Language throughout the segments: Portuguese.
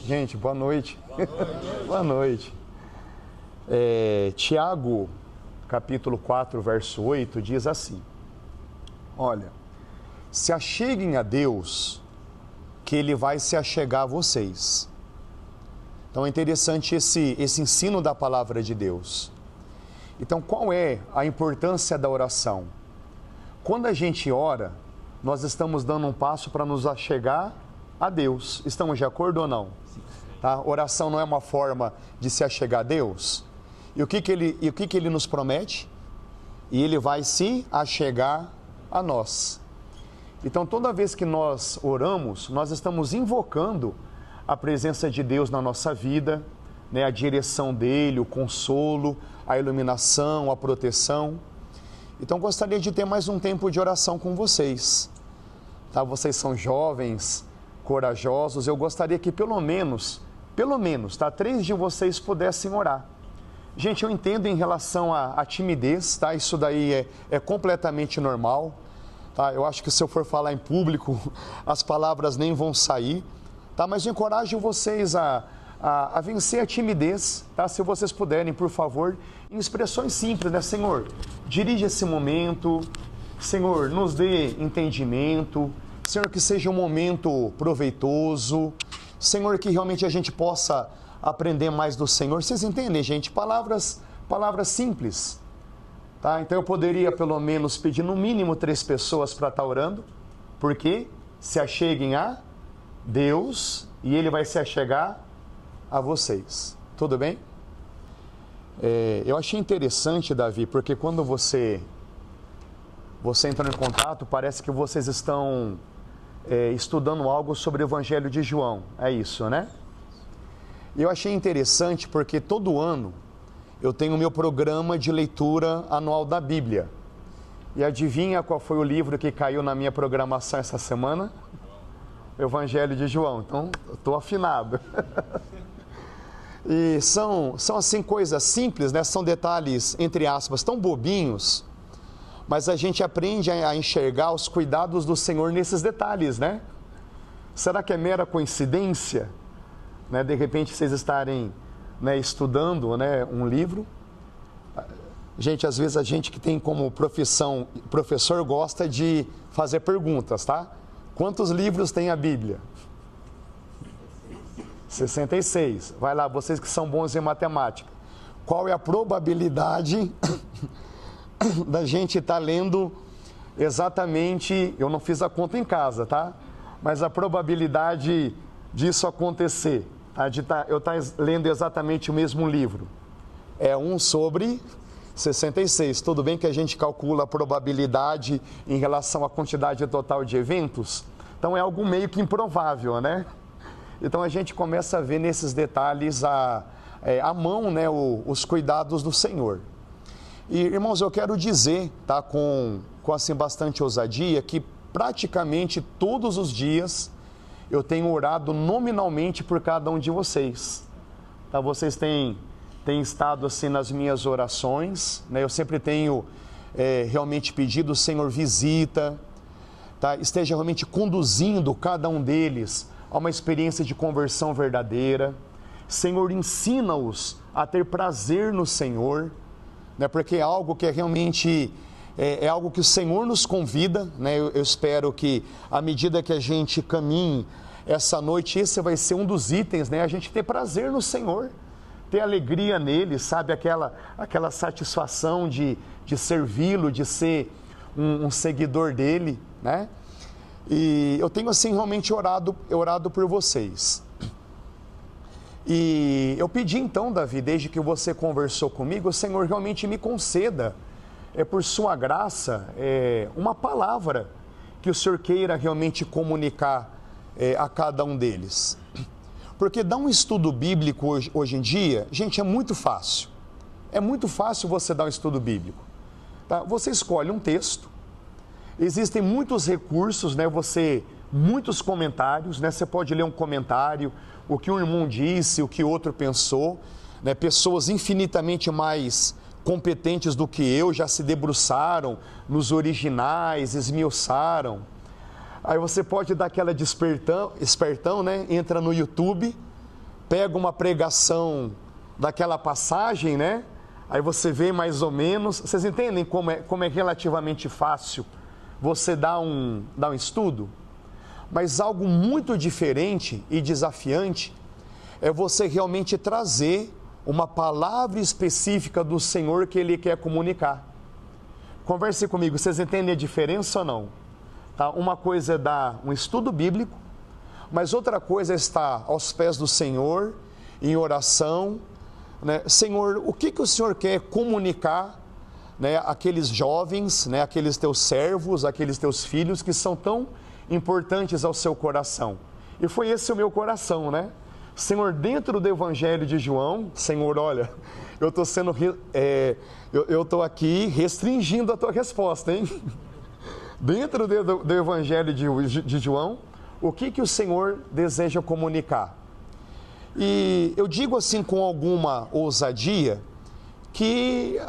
Gente, boa noite. Boa noite. Tiago, capítulo 4, verso 8, diz assim: olha, se acheguem a Deus, que Ele vai se achegar a vocês. Então é interessante esse ensino da palavra de Deus. Então, qual é a importância da oração? Quando a gente ora, nós estamos dando um passo para nos achegar a Deus. Estamos de acordo ou não? Tá? Oração não é uma forma de se achegar a Deus? E o que ele nos promete? E Ele vai se achegar a nós. Então, toda vez que nós oramos, nós estamos invocando a presença de Deus na nossa vida, né? A direção dEle, o consolo, a iluminação, a proteção. Então, gostaria de ter mais um tempo de oração com vocês. Tá? Vocês são jovens, corajosos. Eu gostaria que pelo menos, 3 de vocês pudessem orar. Gente, eu entendo em relação à timidez, tá? Isso daí é completamente normal. Tá? Eu acho que se eu for falar em público, as palavras nem vão sair. Tá? Mas eu encorajo vocês a vencer a timidez, tá? Se vocês puderem, por favor, em expressões simples, né? Senhor, dirige esse momento. Senhor, nos dê entendimento. Senhor, que seja um momento proveitoso. Senhor, que realmente a gente possa aprender mais do Senhor. Vocês entendem, gente? Palavras simples. Tá? Então eu poderia pelo menos pedir no mínimo 3 pessoas para estar orando. Porque se acheguem a Deus e Ele vai se achegar a vocês. Tudo bem? Eu achei interessante, Davi, porque quando você entra em contato, parece que vocês estão estudando algo sobre o Evangelho de João. É isso, né? Eu achei interessante porque todo ano eu tenho o meu programa de leitura anual da Bíblia. E adivinha qual foi o livro que caiu na minha programação essa semana? O Evangelho de João. Então, eu estou afinado. E são assim coisas simples, né? São detalhes, entre aspas, tão bobinhos, mas a gente aprende a enxergar os cuidados do Senhor nesses detalhes, né? Será que é mera coincidência, né? De repente vocês estarem, né, estudando, né, um livro? Gente, às vezes a gente que tem como profissão professor gosta de fazer perguntas, tá? Quantos livros tem a Bíblia? 66. Vai lá, vocês que são bons em matemática. Qual é a probabilidade da gente estar lendo exatamente... Eu não fiz a conta em casa, tá? Mas a probabilidade disso acontecer, tá? De eu estar lendo exatamente o mesmo livro, é 1 sobre 66. Tudo bem que a gente calcula a probabilidade em relação à quantidade total de eventos? Então é algo meio que improvável, né? Então a gente começa a ver nesses detalhes a mão, né, os cuidados do Senhor. E, irmãos, eu quero dizer, tá, com assim, bastante ousadia, que praticamente todos os dias eu tenho orado nominalmente por cada um de vocês. Tá? Vocês têm estado assim nas minhas orações, né? Eu sempre tenho realmente pedido: Senhor, visita, tá? Esteja realmente conduzindo cada um deles a uma experiência de conversão verdadeira. Senhor, ensina-os a ter prazer no Senhor, né? Porque é algo que realmente é algo que o Senhor nos convida, né? Eu espero que à medida que a gente caminhe essa noite, esse vai ser um dos itens, né? A gente ter prazer no Senhor, ter alegria nele, sabe? Aquela satisfação de servi-lo, de ser um seguidor dele, né? E eu tenho assim realmente orado por vocês. E eu pedi então, Davi, desde que você conversou comigo, o Senhor realmente me conceda, por sua graça, uma palavra que o Senhor queira realmente comunicar a cada um deles. Porque dar um estudo bíblico hoje em dia, gente, é muito fácil. É muito fácil você dar um estudo bíblico. Tá? Você escolhe um texto. Existem muitos recursos, né? Muitos comentários, né? Você pode ler um comentário, o que um irmão disse, o que outro pensou, né? Pessoas infinitamente mais competentes do que eu já se debruçaram nos originais, esmiuçaram. Aí você pode dar aquela espertão, né? Entra no YouTube, pega uma pregação daquela passagem, né? Aí você vê mais ou menos, vocês entendem como é relativamente fácil você dar um estudo? Mas algo muito diferente e desafiante é você realmente trazer uma palavra específica do Senhor que Ele quer comunicar. Converse comigo, vocês entendem a diferença ou não? Tá? Uma coisa é dar um estudo bíblico, mas outra coisa é estar aos pés do Senhor, em oração, né? Senhor, o que o Senhor quer comunicar, né, àqueles jovens, né, aqueles teus servos, aqueles teus filhos que são tão importantes ao seu coração? E foi esse o meu coração, né? Senhor, dentro do Evangelho de João, Senhor, olha, eu estou sendo, eu estou aqui restringindo a tua resposta, hein? Dentro do Evangelho de João, o que o Senhor deseja comunicar? E eu digo assim com alguma ousadia, que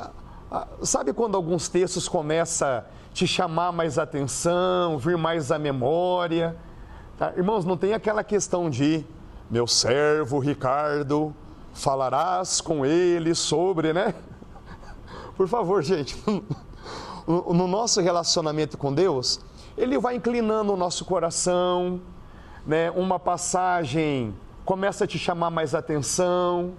sabe quando alguns textos começam a te chamar mais atenção, vir mais à memória? Tá? Irmãos, não tem aquela questão de, meu servo Ricardo, falarás com ele sobre, né? Por favor, gente, no nosso relacionamento com Deus, Ele vai inclinando o nosso coração, né? Uma passagem começa a te chamar mais atenção,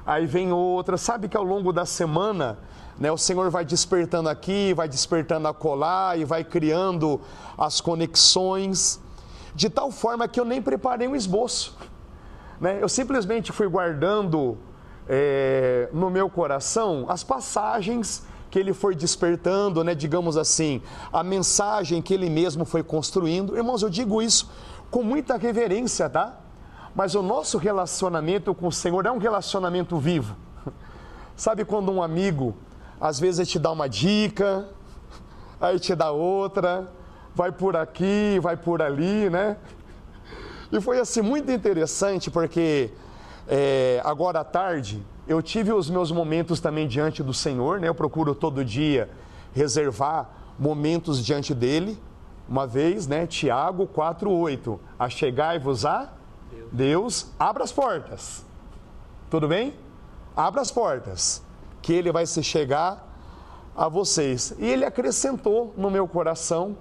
aí vem outra, sabe que ao longo da semana, né, o Senhor vai despertando aqui, vai despertando acolá e vai criando as conexões, de tal forma que eu nem preparei um esboço, né? Eu simplesmente fui guardando no meu coração as passagens que Ele foi despertando, né, digamos assim, a mensagem que Ele mesmo foi construindo. Irmãos, eu digo isso com muita reverência, tá? Mas o nosso relacionamento com o Senhor é um relacionamento vivo. Sabe quando um amigo, às vezes ele te dá uma dica, aí te dá outra, vai por aqui, vai por ali, né? E foi assim muito interessante porque agora à tarde eu tive os meus momentos também diante do Senhor, né? Eu procuro todo dia reservar momentos diante dele. Uma vez, né? Tiago 4:8, achegai-vos a Deus, abra as portas. Tudo bem? Abra as portas, que Ele vai se chegar a vocês. E Ele acrescentou no meu coração.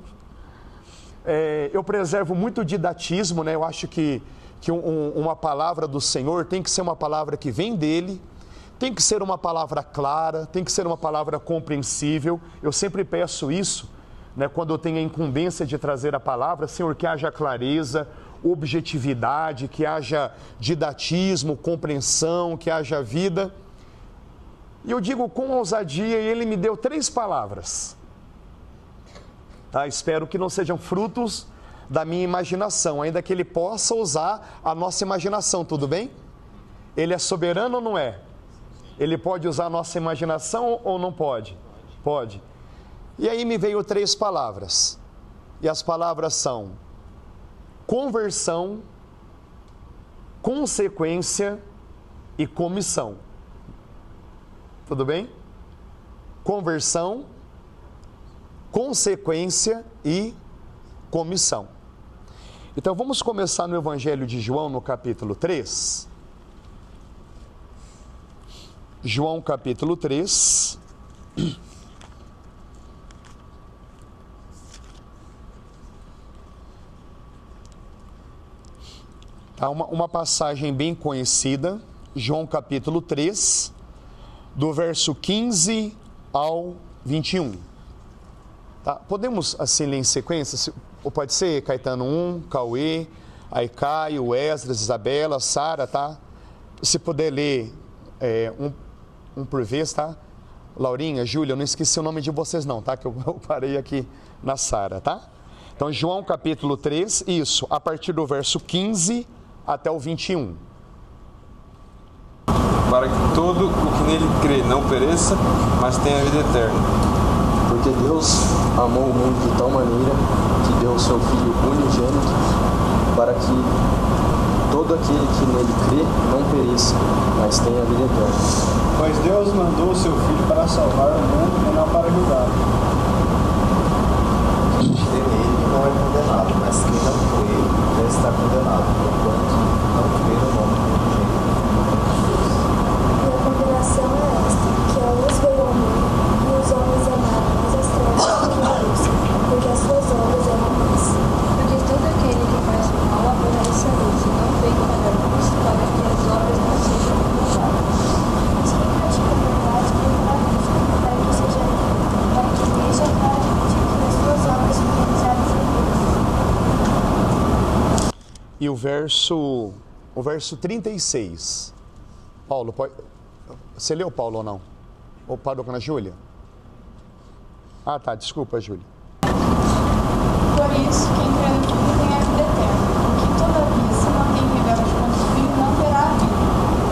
Eu preservo muito o didatismo, né? Eu acho que uma palavra do Senhor tem que ser uma palavra que vem dEle, tem que ser uma palavra clara, tem que ser uma palavra compreensível. Eu sempre peço isso, né? Quando eu tenho a incumbência de trazer a palavra, Senhor, que haja clareza, objetividade, que haja didatismo, compreensão, que haja vida. E eu digo com ousadia, e Ele me deu 3 palavras. Tá? Espero que não sejam frutos da minha imaginação, ainda que Ele possa usar a nossa imaginação, tudo bem? Ele é soberano ou não é? Ele pode usar a nossa imaginação ou não pode? Pode. E aí me veio 3 palavras. E as palavras são conversão, consequência e comissão. Tudo bem? Conversão, consequência e comissão. Então vamos começar no Evangelho de João, no capítulo 3. João capítulo 3. Há uma passagem bem conhecida, João capítulo 3, do verso 15 ao 21. Tá? Podemos assim ler em sequência? Ou pode ser Caetano 1, Cauê, aí Caio, Esdras, Isabela, Sara, tá? Se puder ler um por vez, tá? Laurinha, Júlia, eu não esqueci o nome de vocês não, tá? Que eu parei aqui na Sara, tá? Então, João capítulo 3, isso, a partir do verso 15 até o 21. Para que todo o que nele crê não pereça, mas tenha vida eterna. Porque Deus amou o mundo de tal maneira que deu o seu Filho unigênito, para que todo aquele que nele crê não pereça, mas tenha a vida eterna. Pois Deus mandou o seu Filho para salvar o mundo e não para julgar. Quem crê nele não é condenado, mas quem não crê já está condenado, porquanto não crê no nome do unigênito o verso 36. Paulo, você leu, Paulo, ou não? Ou parou com a Júlia? Ah, tá, desculpa, Júlia. Por isso, quem crê no Filho tem a vida eterna. O que, todavia, se mantém rebelde contra o Filho, não terá a vida,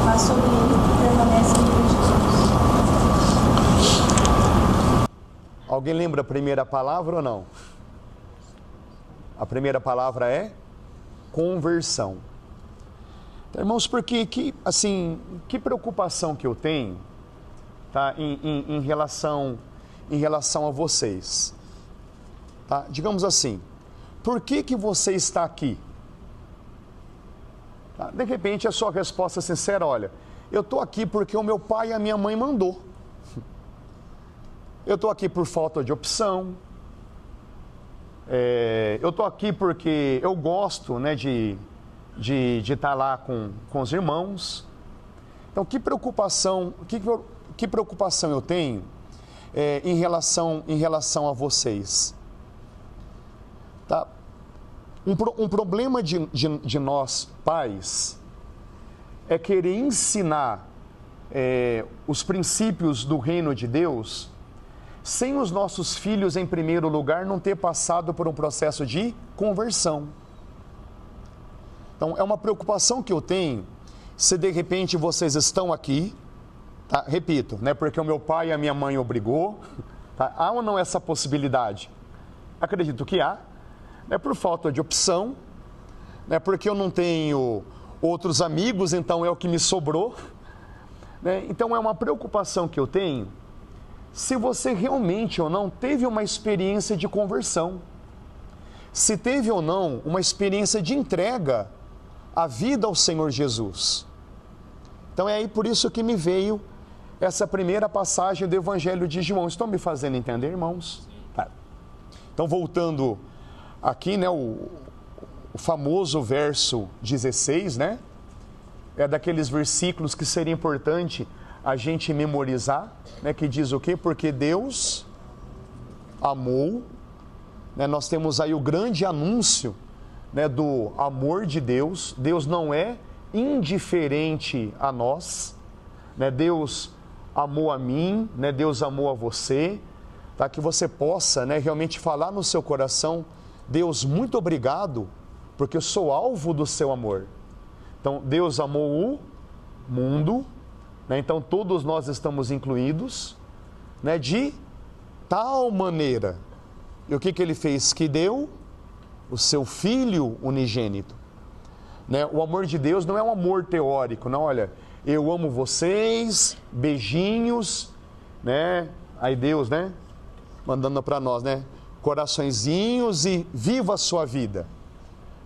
mas sobre ele permanece a ira de Deus. Alguém lembra a primeira palavra ou não? A primeira palavra é conversão. Então, irmãos, porque que preocupação que eu tenho, tá, em relação a vocês. Tá? Digamos assim, por que você está aqui? Tá? De repente a sua resposta sincera, olha, eu estou aqui porque o meu pai e a minha mãe mandou. Eu estou aqui por falta de opção. Eu estou aqui porque eu gosto, né, de estar lá com os irmãos. Então, que preocupação eu tenho em relação a vocês? Tá? Um problema de nós, pais, é querer ensinar os princípios do reino de Deus sem os nossos filhos, em primeiro lugar, não ter passado por um processo de conversão. Então, é uma preocupação que eu tenho se de repente vocês estão aqui, tá? Repito, né, porque o meu pai e a minha mãe obrigou, tá? Há ou não essa possibilidade? Acredito que há, né, por falta de opção, né, porque eu não tenho outros amigos, então é o que me sobrou, né? Então é uma preocupação que eu tenho se você realmente ou não teve uma experiência de conversão, se teve ou não uma experiência de entrega à vida ao Senhor Jesus. Então é aí por isso que me veio essa primeira passagem do Evangelho de João. Estão me fazendo entender, irmãos? Tá. Então, voltando aqui, né, o famoso verso 16, né? É daqueles versículos que seria importante a gente memorizar, né, que diz o quê? Porque Deus amou, né, nós temos aí o grande anúncio, né, do amor de Deus. Deus não é indiferente a nós, né? Deus amou a mim, né? Deus amou a você, tá? Que você possa, né, realmente falar no seu coração: Deus, muito obrigado, porque eu sou alvo do seu amor. Então, Deus amou o mundo, né? Então todos nós estamos incluídos, né, de tal maneira. E o que ele fez? Que deu o seu Filho unigênito, né? O amor de Deus não é um amor teórico, não, olha, eu amo vocês, beijinhos, né? Aí Deus, né, mandando para nós, né, coraçõezinhos e viva a sua vida.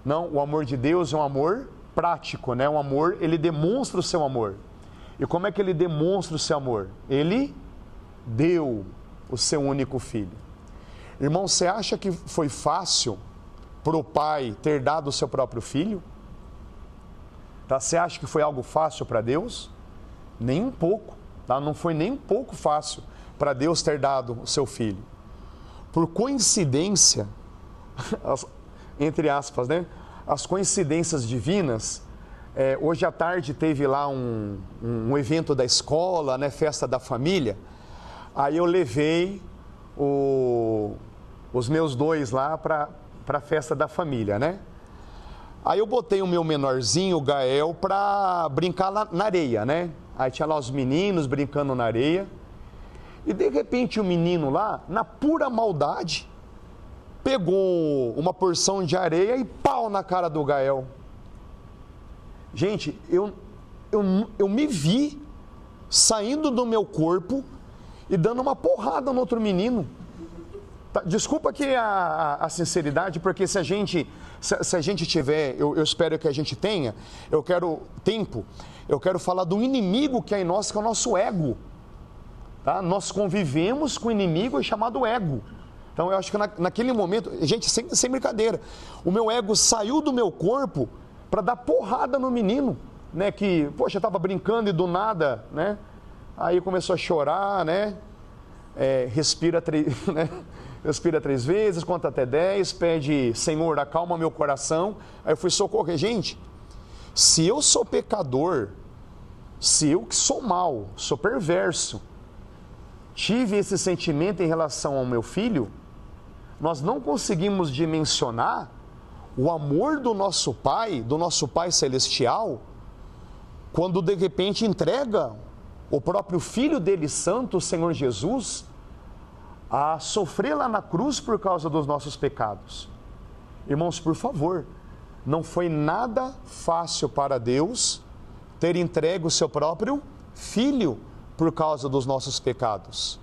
Não, o amor de Deus é um amor prático, né? Um amor, ele demonstra o seu amor. E como é que ele demonstra o seu amor? Ele deu o seu único filho. Irmão, você acha que foi fácil para o pai ter dado o seu próprio filho? Tá? Você acha que foi algo fácil para Deus? Nem um pouco. Tá? Não foi nem um pouco fácil para Deus ter dado o seu filho. Por coincidência, entre aspas, né? As coincidências divinas, hoje à tarde teve lá um evento da escola, né? Festa da família. Aí eu levei os meus dois lá para a festa da família, né? Aí eu botei o meu menorzinho, o Gael, para brincar lá na areia, né? Aí tinha lá os meninos brincando na areia. E de repente o menino lá, na pura maldade, pegou uma porção de areia e pau na cara do Gael. Gente, eu me vi saindo do meu corpo e dando uma porrada no outro menino. Desculpa aqui a sinceridade, porque se a gente tiver, eu espero que a gente tenha, eu quero falar do inimigo que é em nós, que é o nosso ego. Tá? Nós convivemos com o inimigo chamado ego. Então eu acho que naquele momento, gente, sem brincadeira, o meu ego saiu do meu corpo para dar porrada no menino, né? Que, poxa, estava brincando e do nada, né? Aí começou a chorar, né? Respira, né? respira 3 vezes, conta até 10, pede, Senhor, acalma meu coração. Aí eu fui socorrer. Gente, se eu sou pecador, se eu que sou mau, sou perverso, tive esse sentimento em relação ao meu filho, nós não conseguimos dimensionar o amor do nosso Pai Celestial, quando de repente entrega o próprio Filho dele Santo, o Senhor Jesus, a sofrer lá na cruz por causa dos nossos pecados. Irmãos, por favor, não foi nada fácil para Deus ter entregue o seu próprio Filho por causa dos nossos pecados.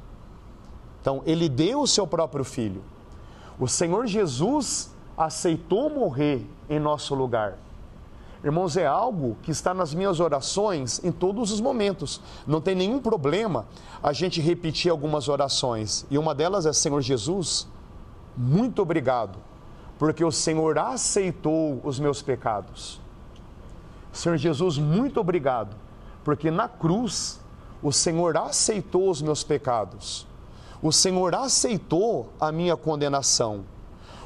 Então, Ele deu o seu próprio Filho. O Senhor Jesus aceitou morrer em nosso lugar. Irmãos, é algo que está nas minhas orações em todos os momentos. Não tem nenhum problema a gente repetir algumas orações. E uma delas é: Senhor Jesus, muito obrigado, porque o Senhor aceitou os meus pecados. Senhor Jesus, muito obrigado, porque na cruz o Senhor aceitou os meus pecados. O Senhor aceitou a minha condenação.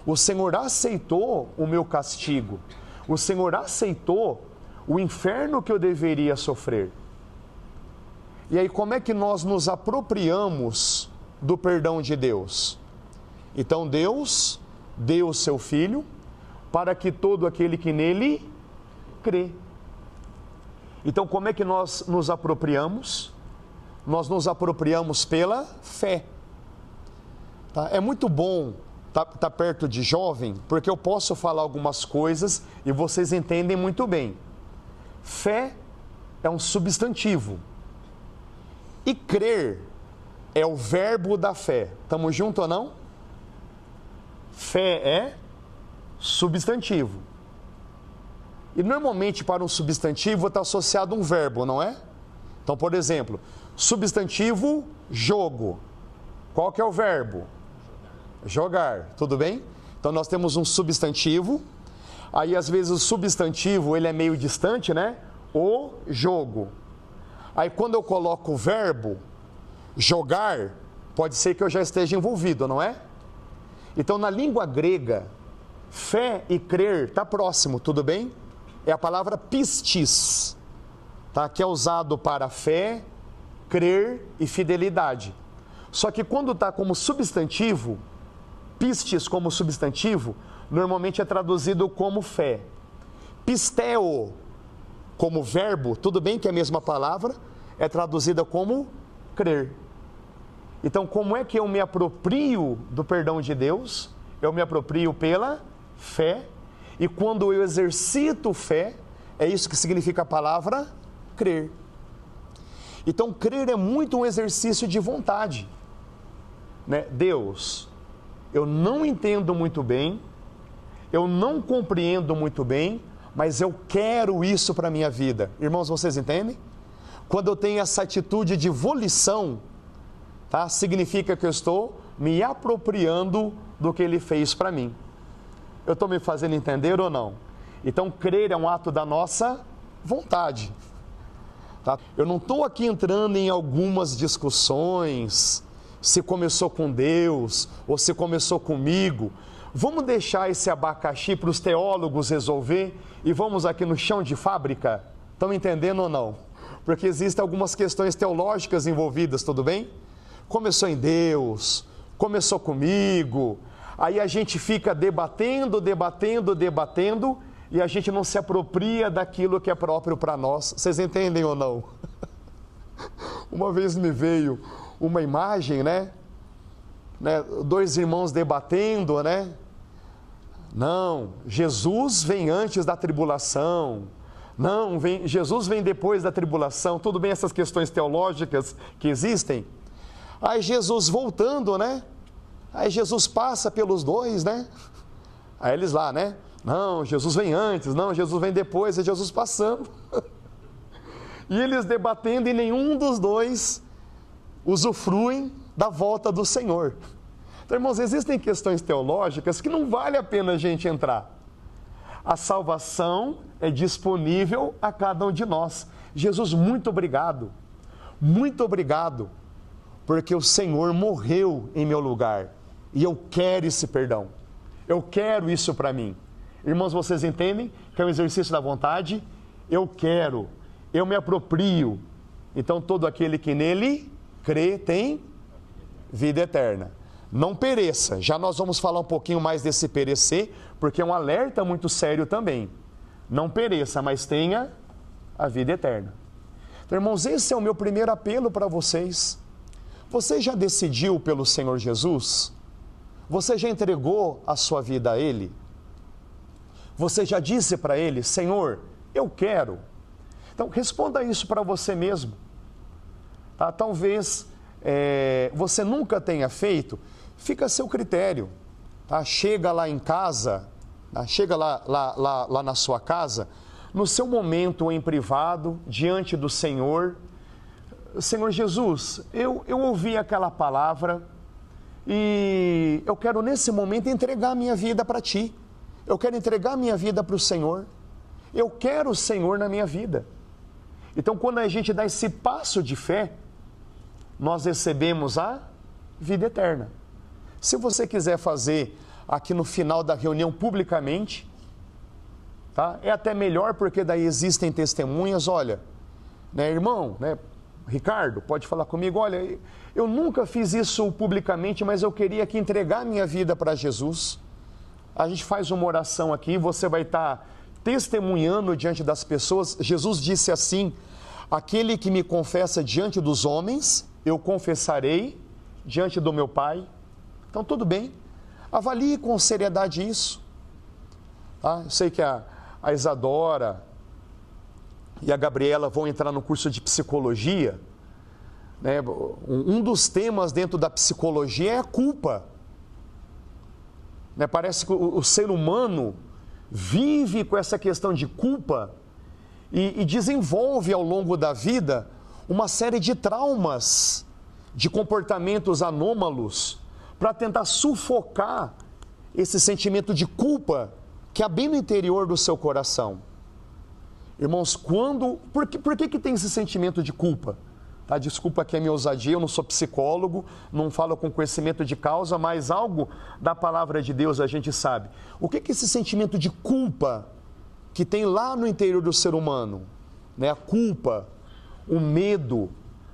O Senhor aceitou o meu castigo. O Senhor aceitou o inferno que eu deveria sofrer. E aí, como é que nós nos apropriamos do perdão de Deus? Então, Deus deu o seu Filho para que todo aquele que nele crê. Então, como é que nós nos apropriamos? Nós nos apropriamos pela fé. Tá? É muito bom tá perto de jovem, porque eu posso falar algumas coisas e vocês entendem muito bem. Fé é um substantivo e crer é o verbo da fé. Estamos juntos ou não? Fé é substantivo. E normalmente para um substantivo está associado um verbo, não é? Então, por exemplo, substantivo jogo. Qual que é o verbo? Jogar, tudo bem? Então nós temos um substantivo, aí às vezes o substantivo ele é meio distante, né? O jogo. Aí quando eu coloco o verbo jogar, pode ser que eu já esteja envolvido, não é? Então na língua grega, fé e crer está próximo, tudo bem? É a palavra pistis, tá? Que é usado para fé, crer e fidelidade. Só que quando está como substantivo, pistis como substantivo, normalmente é traduzido como fé. Pisteo como verbo, tudo bem que é a mesma palavra, é traduzida como crer. Então, como é que eu me aproprio do perdão de Deus? Eu me aproprio pela fé, e quando eu exercito fé, é isso que significa a palavra crer. Então, crer é muito um exercício de vontade, né? Deus, eu não entendo muito bem, eu não compreendo muito bem, mas eu quero isso para a minha vida. Irmãos, vocês entendem? Quando eu tenho essa atitude de volição, tá? Significa que eu estou me apropriando do que Ele fez para mim. Eu estou me fazendo entender ou não? Então, crer é um ato da nossa vontade. Tá? Eu não estou aqui entrando em algumas discussões, se começou com Deus ou se começou comigo. Vamos deixar esse abacaxi para os teólogos resolver e vamos aqui no chão de fábrica? Estão entendendo ou não? Porque existem algumas questões teológicas envolvidas, tudo bem? Começou em Deus, começou comigo, aí a gente fica debatendo e a gente não se apropria daquilo que é próprio para nós. Vocês entendem ou não? Uma vez me veio uma imagem, né? Dois irmãos debatendo, né? Não, Jesus vem antes da tribulação. Não, Jesus vem depois da tribulação. Tudo bem, essas questões teológicas que existem. Aí Jesus voltando, né? Aí Jesus passa pelos dois, né? Aí eles lá, né? Não, Jesus vem antes, não, Jesus vem depois, é Jesus passando. E eles debatendo e nenhum dos dois usufruem da volta do Senhor. Então, irmãos, existem questões teológicas que não vale a pena a gente entrar. A salvação é disponível a cada um de nós. Jesus, muito obrigado, porque o Senhor morreu em meu lugar. E eu quero esse perdão. Eu quero isso para mim. Irmãos, vocês entendem que é um exercício da vontade? Eu quero, eu me aproprio. Então, todo aquele que nele crê tem vida eterna. Não pereça. Já nós vamos falar um pouquinho mais desse perecer, porque é um alerta muito sério também. Não pereça, mas tenha a vida eterna. Então, irmãos, esse é o meu primeiro apelo para vocês. Você já decidiu pelo Senhor Jesus? Você já entregou a sua vida a Ele? Você já disse para Ele, Senhor, eu quero. Então, responda isso para você mesmo. Tá? Talvez você nunca tenha feito, fica a seu critério. Tá? Chega lá em casa, tá? Chega lá na sua casa, no seu momento em privado, diante do Senhor. Senhor Jesus, eu ouvi aquela palavra e eu quero nesse momento entregar a minha vida para Ti. Eu quero entregar a minha vida para o Senhor. Eu quero o Senhor na minha vida. Então, quando a gente dá esse passo de fé, nós recebemos a vida eterna. Se você quiser fazer aqui no final da reunião publicamente, tá? É até melhor, porque daí existem testemunhas. Olha, né, irmão, né, Ricardo, pode falar comigo, olha, eu nunca fiz isso publicamente, mas eu queria aqui entregar a minha vida para Jesus. A gente faz uma oração aqui, você vai estar testemunhando diante das pessoas. Jesus disse assim, aquele que me confessa diante dos homens, eu confessarei diante do meu Pai. Então, tudo bem, avalie com seriedade isso. Tá? Eu sei que a Isadora e a Gabriela vão entrar no curso de psicologia, né? Um dos temas dentro da psicologia é a culpa, né? Parece que o ser humano vive com essa questão de culpa e desenvolve ao longo da vida uma série de traumas, de comportamentos anômalos, para tentar sufocar esse sentimento de culpa que há bem no interior do seu coração. Irmãos, por que tem esse sentimento de culpa? Tá? Desculpa aqui a minha ousadia, eu não sou psicólogo, não falo com conhecimento de causa, mas algo da palavra de Deus a gente sabe. O que é esse sentimento de culpa que tem lá no interior do ser humano? Né? A culpa, o medo,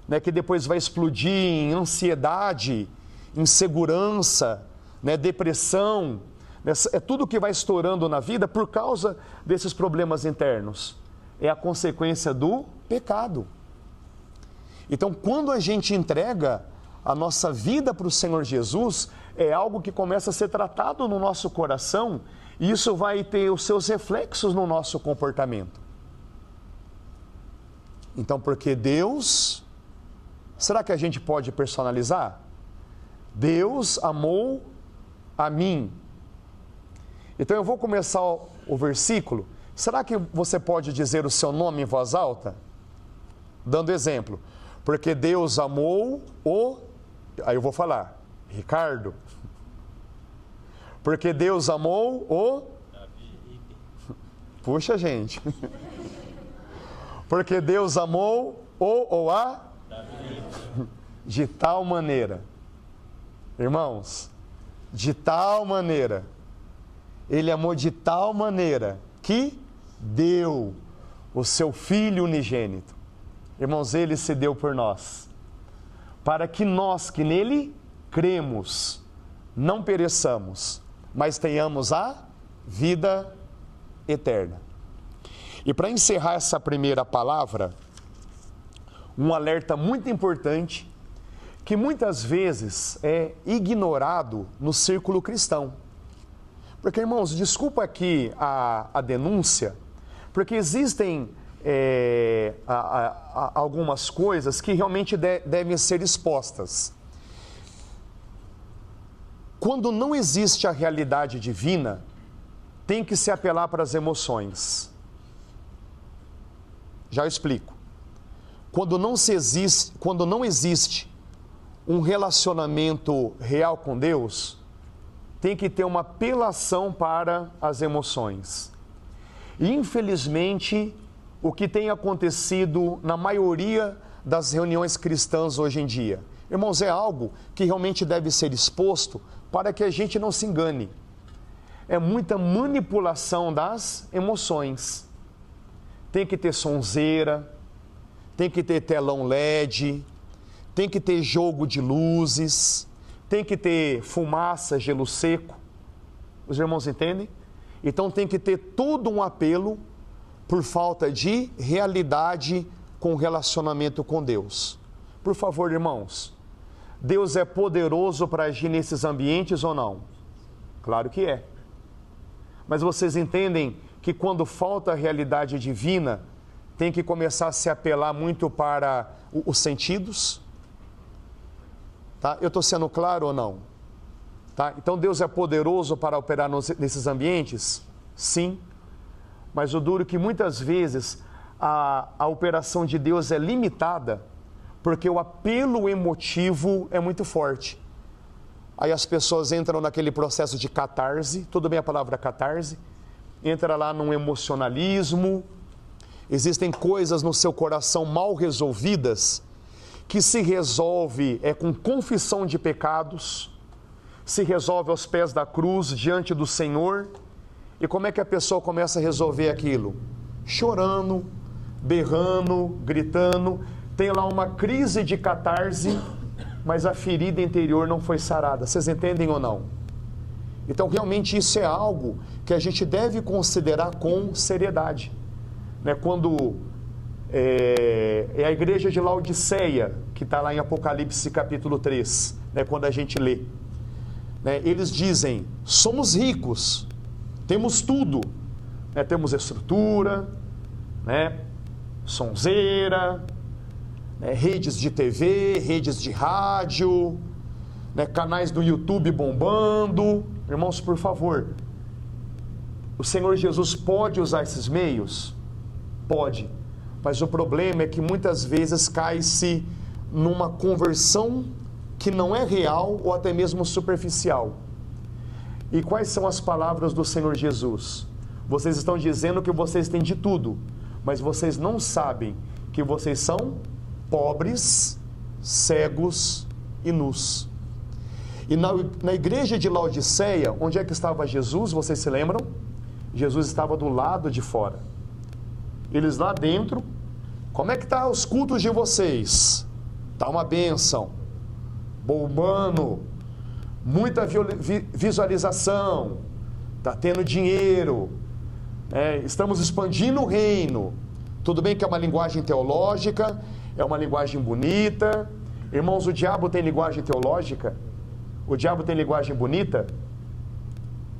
né? Que depois vai explodir em ansiedade, insegurança, né? Depressão. É tudo que vai estourando na vida por causa desses problemas internos. É a consequência do pecado. Então, quando a gente entrega a nossa vida para o Senhor Jesus, é algo que começa a ser tratado no nosso coração e isso vai ter os seus reflexos no nosso comportamento. Então, porque Deus, será que a gente pode personalizar? Deus amou a mim. Então, eu vou começar o versículo. Será que você pode dizer o seu nome em voz alta? Dando exemplo. Porque Deus amou o... Aí eu vou falar. Ricardo. Porque Deus amou o... Puxa, gente. Porque Deus amou o ou a... De tal maneira. Irmãos, de tal maneira. Ele amou de tal maneira que deu o seu Filho unigênito. Irmãos, Ele se deu por nós, para que nós que nele cremos, não pereçamos, mas tenhamos a vida eterna. E para encerrar essa primeira palavra, um alerta muito importante, que muitas vezes é ignorado no círculo cristão. Porque, irmãos, desculpa aqui a denúncia, porque existem algumas coisas que realmente devem ser expostas. Quando não existe a realidade divina, tem que se apelar para as emoções. Já explico. Quando não existe um relacionamento real com Deus, tem que ter uma apelação para as emoções. E, infelizmente, o que tem acontecido na maioria das reuniões cristãs hoje em dia, Irmãos, é algo que realmente deve ser exposto para que a gente não se engane. É muita manipulação das emoções. Tem que ter sonzeira, tem que ter telão LED, tem que ter jogo de luzes, tem que ter fumaça, gelo seco. Os irmãos entendem? Então tem que ter todo um apelo por falta de realidade com o relacionamento com Deus. Por favor, irmãos, Deus é poderoso para agir nesses ambientes ou não? Claro que é. Mas vocês entendem que quando falta a realidade divina, tem que começar a se apelar muito para os sentidos? Tá? Eu estou sendo claro ou não? Tá? Então Deus é poderoso para operar nesses ambientes? Sim. Mas o duro é que muitas vezes a operação de Deus é limitada porque o apelo emotivo é muito forte. Aí as pessoas entram naquele processo de catarse, tudo bem a palavra catarse? Entra lá num emocionalismo, existem coisas no seu coração mal resolvidas, que se resolve com confissão de pecados, se resolve aos pés da cruz, diante do Senhor. E como é que a pessoa começa a resolver aquilo? Chorando, berrando, gritando, tem lá uma crise de catarse, mas a ferida interior não foi sarada. Vocês entendem ou não? Então, realmente, isso é algo que a gente deve considerar com seriedade. Né? Quando é a igreja de Laodiceia, que está lá em Apocalipse capítulo 3, né? Quando a gente lê. Né? Eles dizem, somos ricos, temos tudo. Né? Temos estrutura, né? Sonzeira, né? Redes de TV, redes de rádio, né? Canais do YouTube bombando. Irmãos, por favor, o Senhor Jesus pode usar esses meios? Pode, mas o problema é que muitas vezes cai-se numa conversão que não é real ou até mesmo superficial. E quais são as palavras do Senhor Jesus? Vocês estão dizendo que vocês têm de tudo, mas vocês não sabem que vocês são pobres, cegos e nus. E na igreja de Laodiceia, onde é que estava Jesus? Vocês se lembram? Jesus estava do lado de fora. Eles lá dentro, como é que tá os cultos de vocês? Tá uma bênção, bombando, muita visualização, tá tendo dinheiro, estamos expandindo o reino. Tudo bem que é uma linguagem teológica, é uma linguagem bonita. Irmãos, o diabo tem linguagem teológica? O diabo tem linguagem bonita?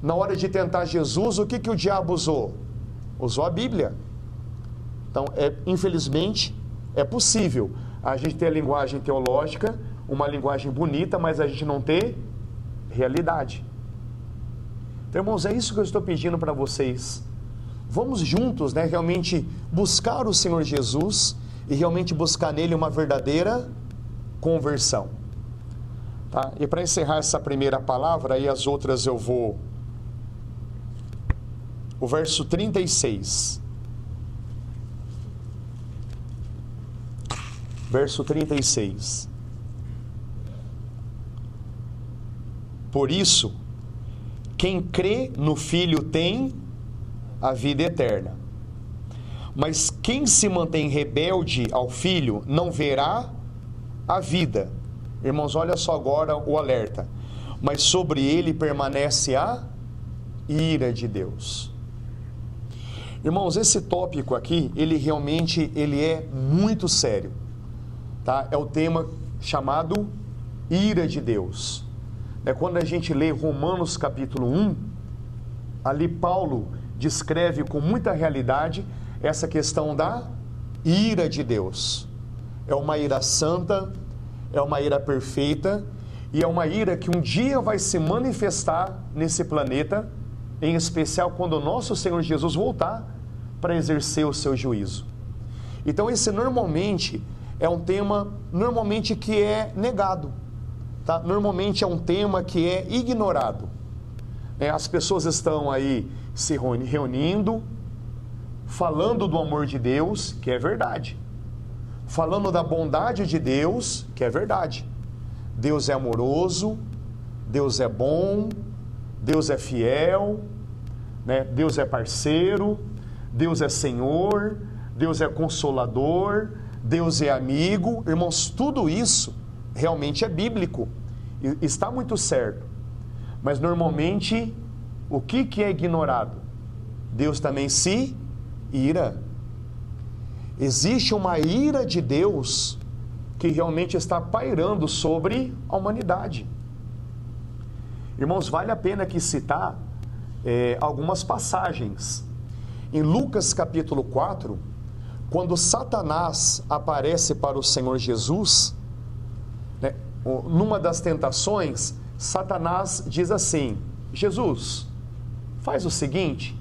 Na hora de tentar Jesus, o que o diabo usou? Usou a Bíblia. Então, infelizmente, é possível a gente ter a linguagem teológica, uma linguagem bonita, mas a gente não ter realidade. Então, irmãos, é isso que eu estou pedindo para vocês. Vamos juntos, né, realmente buscar o Senhor Jesus e realmente buscar nele uma verdadeira conversão. Tá? E para encerrar essa primeira palavra, e as outras eu vou... O verso 36. Verso 36. Por isso, quem crê no Filho tem a vida eterna. Mas quem se mantém rebelde ao Filho não verá a vida. Irmãos, olha só agora o alerta. Mas sobre ele permanece a ira de Deus. Irmãos, esse tópico aqui, ele realmente é muito sério. Tá? É o tema chamado ira de Deus. Quando a gente lê Romanos capítulo 1, ali Paulo descreve com muita realidade essa questão da ira de Deus. É uma ira santa, é uma ira perfeita, e é uma ira que um dia vai se manifestar nesse planeta, em especial quando o nosso Senhor Jesus voltar para exercer o seu juízo. Então esse normalmente é um tema que é negado, tá? Normalmente é um tema que é ignorado. As pessoas estão aí se reunindo, falando do amor de Deus, que é verdade, falando da bondade de Deus, que é verdade, Deus é amoroso, Deus é bom, Deus é fiel, né? Deus é parceiro, Deus é Senhor, Deus é consolador, Deus é amigo. Irmãos, tudo isso realmente é bíblico, está muito certo. Mas normalmente, o que é ignorado? Deus também se ira. Existe uma ira de Deus que realmente está pairando sobre a humanidade. Irmãos, vale a pena aqui citar algumas passagens. Em Lucas capítulo 4, quando Satanás aparece para o Senhor Jesus, né, numa das tentações, Satanás diz assim: Jesus, faz o seguinte,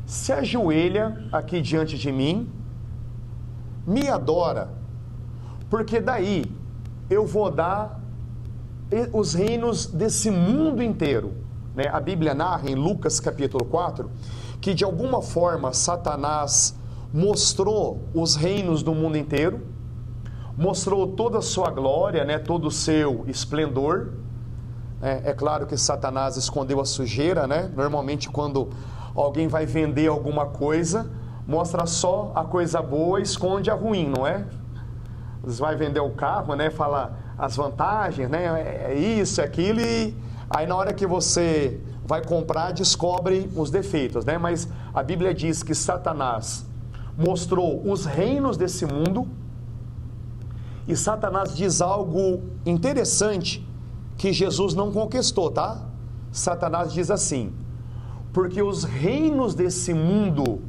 se ajoelha aqui diante de mim, me adora, porque daí eu vou dar os reinos desse mundo inteiro. Né? A Bíblia narra em Lucas capítulo 4 que de alguma forma Satanás mostrou os reinos do mundo inteiro, mostrou toda a sua glória, né? Todo o seu esplendor. É claro que Satanás escondeu a sujeira, né? Normalmente quando alguém vai vender alguma coisa, mostra só a coisa boa, esconde a ruim, não é? Você vai vender o carro, né? Fala as vantagens, né? É isso, é aquilo, e aí na hora que você vai comprar, descobre os defeitos, né? Mas a Bíblia diz que Satanás mostrou os reinos desse mundo, e Satanás diz algo interessante que Jesus não conquistou, tá? Satanás diz assim: porque os reinos desse mundo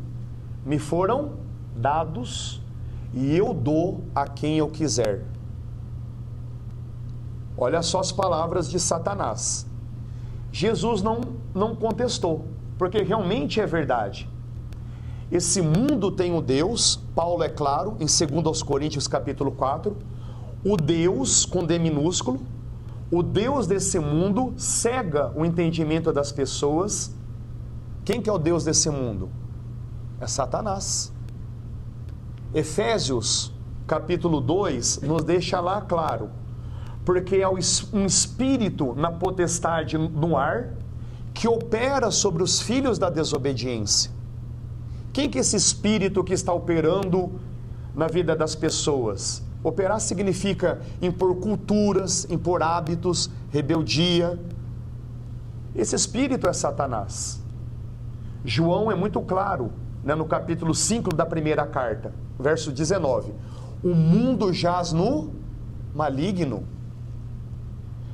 me foram dados e eu dou a quem eu quiser. Olha só as palavras de Satanás. Jesus não contestou, porque realmente é verdade. Esse mundo tem um Deus, Paulo é claro, em 2 Coríntios capítulo 4, o Deus com D minúsculo, o Deus desse mundo cega o entendimento das pessoas. Quem que é o Deus desse mundo? É Satanás. Efésios capítulo 2 nos deixa lá claro, porque é um espírito na potestade no ar que opera sobre os filhos da desobediência. Quem que é esse espírito que está operando na vida das pessoas? Operar significa impor culturas, impor hábitos, rebeldia. Esse espírito é Satanás. João é muito claro, né, no capítulo 5 da primeira carta, verso 19. O mundo jaz no maligno.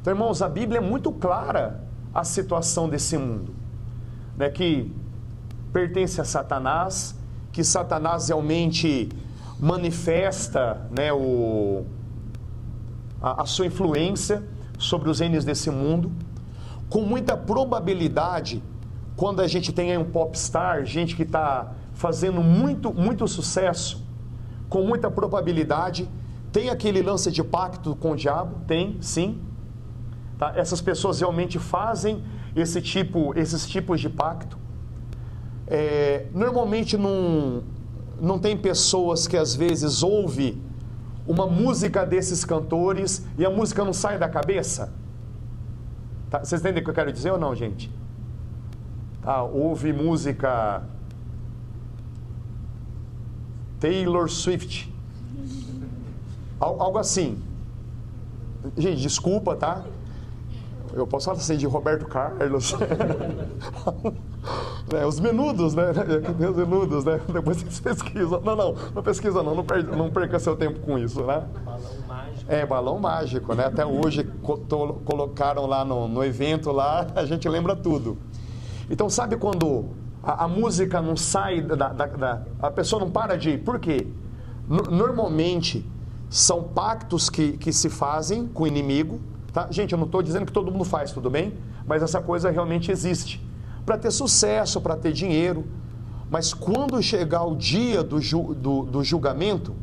Então, irmãos, a Bíblia é muito clara a situação desse mundo, né, que pertence a Satanás, que Satanás realmente manifesta, né, a sua influência sobre os reinos desse mundo. Com muita probabilidade, quando a gente tem aí um popstar, gente que está fazendo muito sucesso, com muita probabilidade, tem aquele lance de pacto com o diabo? Tem, sim. Tá? Essas pessoas realmente fazem esses tipos de pacto. Normalmente não tem pessoas que às vezes ouvem uma música desses cantores e a música não sai da cabeça. Tá? Vocês entendem o que eu quero dizer ou não, gente? Tá? Ouve música Taylor Swift, algo assim. Gente, desculpa, tá? Eu posso falar assim de Roberto Carlos. Os menudos, né? Os menudos, né? Depois vocês pesquisam. Não pesquisa não perca seu tempo com isso, né? Balão mágico. Balão mágico, né? Até hoje colocaram lá no evento lá, a gente lembra tudo. Então, sabe quando a música não sai a pessoa não para de ir? Por quê? Normalmente são pactos que se fazem com o inimigo. Tá? Gente, eu não estou dizendo que todo mundo faz, tudo bem? Mas essa coisa realmente existe. Para ter sucesso, para ter dinheiro. Mas quando chegar o dia do julgamento,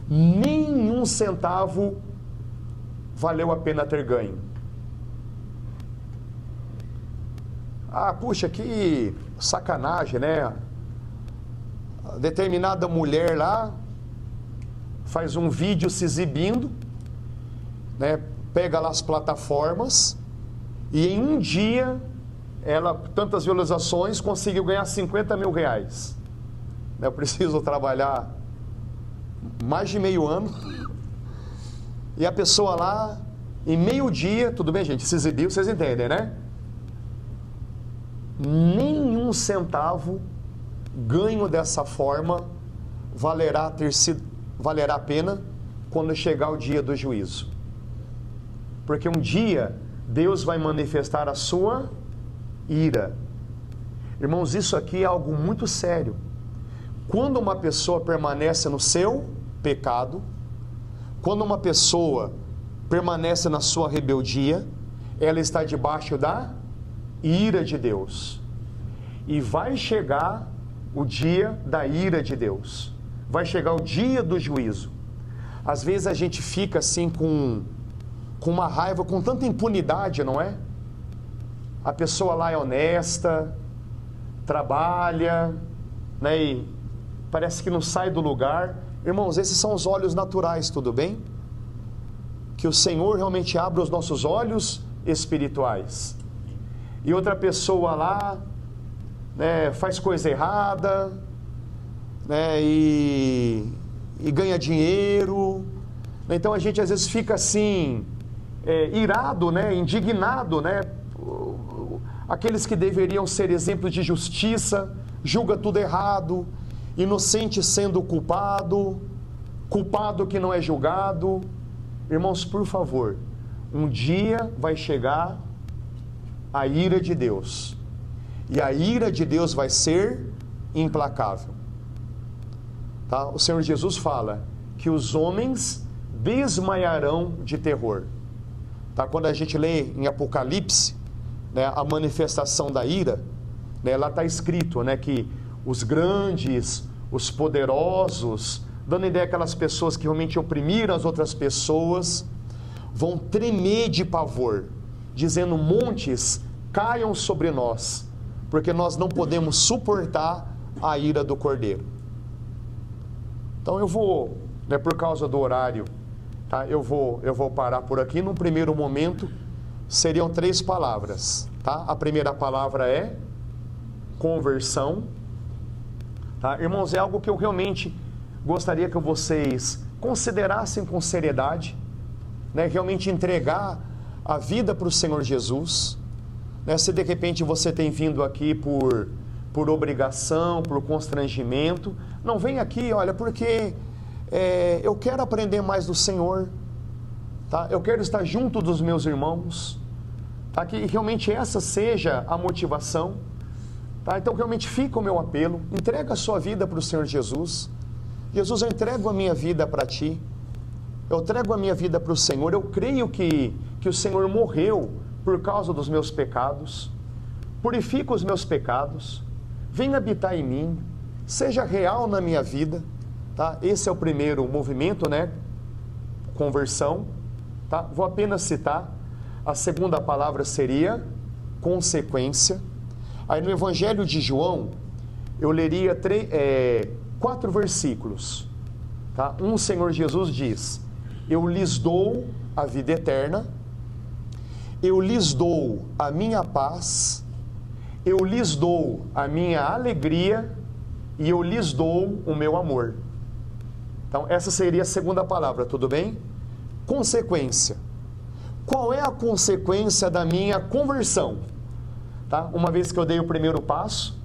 nenhum centavo valeu a pena ter ganho. Puxa, que sacanagem, né? Determinada mulher lá faz um vídeo se exibindo, né? pega lá as plataformas e em um dia, ela, tantas visualizações, conseguiu ganhar 50 mil reais. Eu preciso trabalhar mais de meio ano. E a pessoa lá, em meio dia, tudo bem, gente, se exibiu, vocês entendem, né? Nenhum centavo ganho dessa forma valerá a pena quando chegar o dia do juízo. Porque um dia Deus vai manifestar a sua ira. Irmãos, isso aqui é algo muito sério. Quando uma pessoa permanece no seu pecado, quando uma pessoa permanece na sua rebeldia, ela está debaixo da ira de Deus. E vai chegar o dia da ira de Deus. Vai chegar o dia do juízo. Às vezes a gente fica assim com uma raiva, com tanta impunidade, não é? A pessoa lá é honesta, trabalha, né, e parece que não sai do lugar. Irmãos, esses são os olhos naturais, tudo bem? Que o Senhor realmente abra os nossos olhos espirituais. E outra pessoa lá, né, faz coisa errada, né, e ganha dinheiro. Então a gente às vezes fica assim, irado, né, indignado, né? Aqueles que deveriam ser exemplos de justiça, julga tudo errado, inocente sendo culpado, culpado que não é julgado. Irmãos, por favor, um dia vai chegar a ira de Deus, e a ira de Deus vai ser implacável, tá? O Senhor Jesus fala que os homens desmaiarão de terror, tá? Quando a gente lê em Apocalipse, né, a manifestação da ira, né, lá está escrito, né, que os grandes, os poderosos, dando ideia aquelas pessoas que realmente oprimiram as outras pessoas, vão tremer de pavor, dizendo: montes caiam sobre nós, porque nós não podemos suportar a ira do Cordeiro. Então eu vou, né, por causa do horário, tá, eu vou parar por aqui. Num primeiro momento seriam 3 palavras, tá? A primeira palavra é conversão, tá? Irmãos, é algo que eu realmente gostaria que vocês considerassem com seriedade, né? Realmente entregar a vida para o Senhor Jesus, né? Se de repente você tem vindo aqui por obrigação, por constrangimento, não vem aqui, olha, porque eu quero aprender mais do Senhor, tá? Eu quero estar junto dos meus irmãos, tá? Que realmente essa seja a motivação, tá? Então realmente fica o meu apelo, entrega a sua vida para o Senhor Jesus. Jesus, eu entrego a minha vida para Ti, eu entrego a minha vida para o Senhor. Eu creio que o Senhor morreu por causa dos meus pecados, purifica os meus pecados, vem habitar em mim, seja real na minha vida, tá? Esse é o primeiro movimento, né? Conversão, tá? Vou apenas citar. A segunda palavra seria consequência. Aí no Evangelho de João, eu leria 4 versículos, tá? O Senhor Jesus diz: eu lhes dou a vida eterna, eu lhes dou a minha paz, eu lhes dou a minha alegria e eu lhes dou o meu amor. Então essa seria a segunda palavra, tudo bem? Consequência. Qual é a consequência da minha conversão? Tá? Uma vez que eu dei o primeiro passo,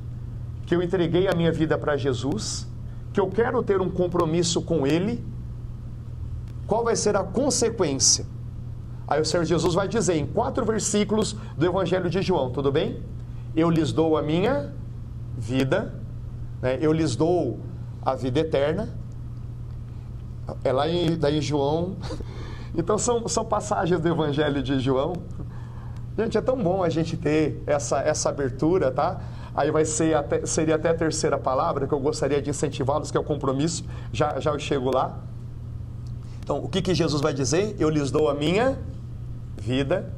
que eu entreguei a minha vida para Jesus, que eu quero ter um compromisso com Ele, qual vai ser a consequência? Aí o Senhor Jesus vai dizer em 4 versículos do Evangelho de João, tudo bem? Eu lhes dou a minha vida, né? Eu lhes dou a vida eterna. É lá em João. Então são passagens do Evangelho de João. Gente, é tão bom a gente ter essa abertura, tá? Aí seria até a terceira palavra que eu gostaria de incentivá-los, que é o compromisso. Já eu chego lá. Então, o que Jesus vai dizer? Eu lhes dou a minha vida.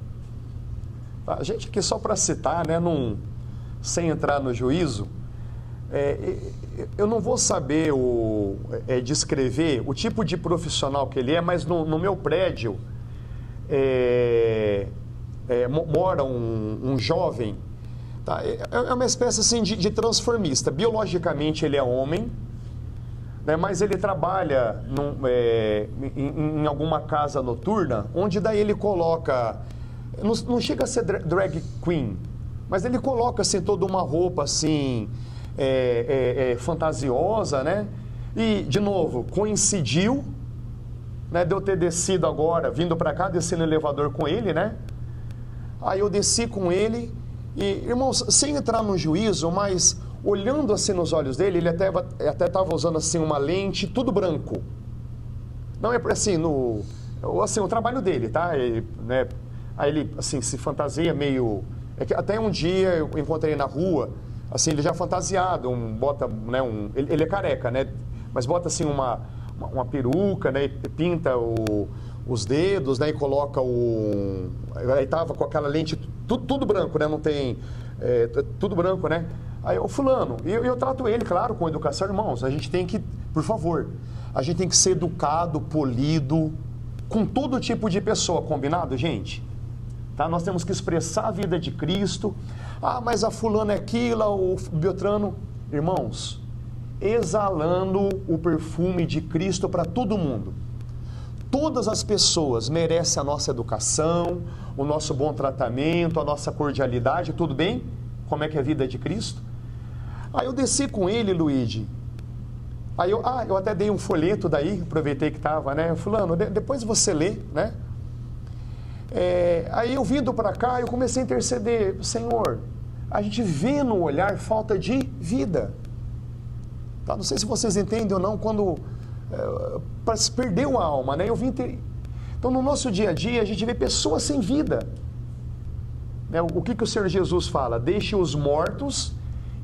A gente aqui só para citar, né, sem entrar no juízo, eu não vou saber descrever o tipo de profissional que ele é, mas no meu prédio, mora um jovem, tá? É uma espécie assim de transformista. Biologicamente ele é homem, né? Mas ele trabalha em alguma casa noturna, onde daí ele coloca, não chega a ser drag queen, mas ele coloca assim toda uma roupa assim fantasiosa, né? E de novo coincidiu, né, de eu ter descido agora, vindo para cá, desci no elevador com ele, né? Aí eu desci com ele e, irmãos, sem entrar no juízo, mas olhando assim nos olhos dele, ele até estava usando assim uma lente, tudo branco. Não é assim, o trabalho dele, tá? Né? Aí ele assim se fantasia meio... que até um dia eu encontrei na rua, assim, ele já fantasiado, bota, né, ele é careca, né? Mas bota assim uma peruca, né? E pinta os dedos, né? E coloca aí tava com aquela lente, tudo branco, né? Não tem... tudo branco, né? Aí eu, fulano, eu trato ele, claro, com educação, irmãos, a gente tem que, por favor, a gente tem que ser educado, polido, com todo tipo de pessoa, combinado, gente? Tá? Nós temos que expressar a vida de Cristo. Ah, mas a fulana é aquilo, o Beltrano, irmãos, exalando o perfume de Cristo para todo mundo. Todas as pessoas merecem a nossa educação, o nosso bom tratamento, a nossa cordialidade, tudo bem? Como é que é a vida de Cristo? Aí eu desci com ele, Luigi. Aí eu até dei um folheto daí, aproveitei que estava, né? Fulano, depois você lê, né? Aí eu vindo para cá, eu comecei a interceder. Senhor, a gente vê no olhar falta de vida. Tá? Não sei se vocês entendem ou não, quando perdeu a alma, né? Então no nosso dia a dia a gente vê pessoas sem vida, né? O que o Senhor Jesus fala? Deixe os mortos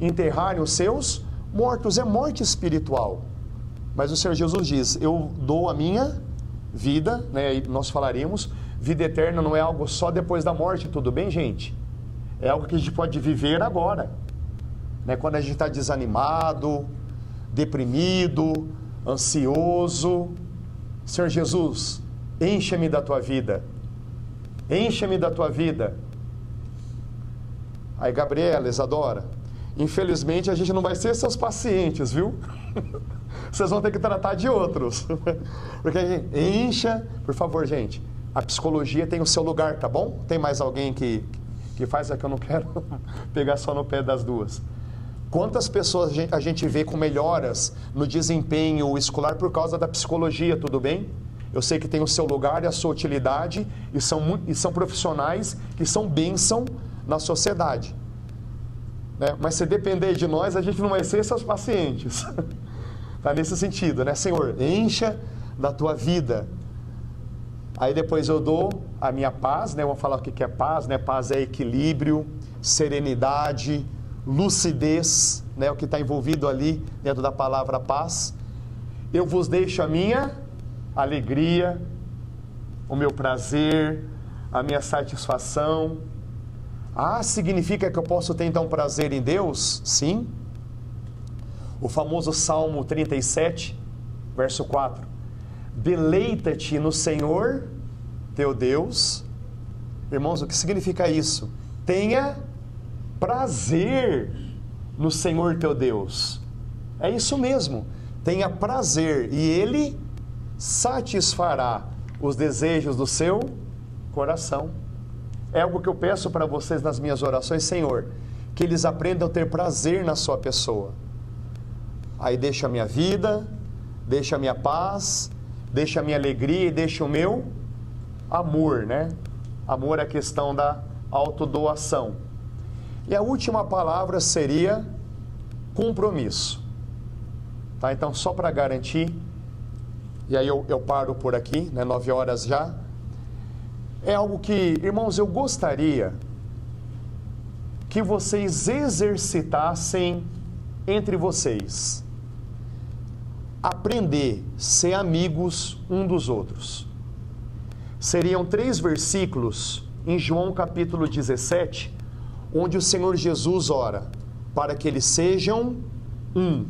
enterrarem os seus mortos, é morte espiritual. Mas o Senhor Jesus diz, eu dou a minha vida, né? E nós falaremos, vida eterna não é algo só depois da morte, tudo bem, gente? É algo que a gente pode viver agora, né? Quando a gente está desanimado, deprimido, ansioso. Senhor Jesus, encha-me da tua vida, encha-me da tua vida. Aí, Gabriela, Isadora, infelizmente a gente não vai ser seus pacientes, viu? Vocês vão ter que tratar de outros. Porque encha, por favor, gente, a psicologia tem o seu lugar, tá bom? Tem mais alguém que faz aqui, eu não quero pegar só no pé das duas. Quantas pessoas a gente vê com melhoras no desempenho escolar por causa da psicologia, tudo bem? Eu sei que tem o seu lugar e a sua utilidade e são profissionais que são bênção na sociedade, né? Mas se depender de nós, a gente não vai ser seus pacientes. Tá nesse sentido, né? Senhor, encha da tua vida. Aí depois eu dou a minha paz, né? Vamos falar o que é paz, né? Paz é equilíbrio, serenidade, lucidez, né? O que está envolvido ali dentro da palavra paz. Eu vos deixo a minha alegria, o meu prazer, a minha satisfação. Ah, significa que eu posso ter então prazer em Deus? Sim. O famoso Salmo 37, verso 4. Deleita-te no Senhor, teu Deus. Irmãos, o que significa isso? Tenha prazer no Senhor, teu Deus. É isso mesmo. Tenha prazer e Ele satisfará os desejos do seu coração. É algo que eu peço para vocês nas minhas orações, Senhor, que eles aprendam a ter prazer na sua pessoa. Aí deixa a minha vida, deixa a minha paz, deixa a minha alegria e deixa o meu amor, né? Amor é a questão da autodoação. E a última palavra seria compromisso. Tá? Então, só para garantir, e aí eu paro por aqui, né? 9 horas já. É algo que, irmãos, eu gostaria que vocês exercitassem entre vocês. Aprender a ser amigos um dos outros. Seriam 3 versículos em João capítulo 17, onde o Senhor Jesus ora para que eles sejam um.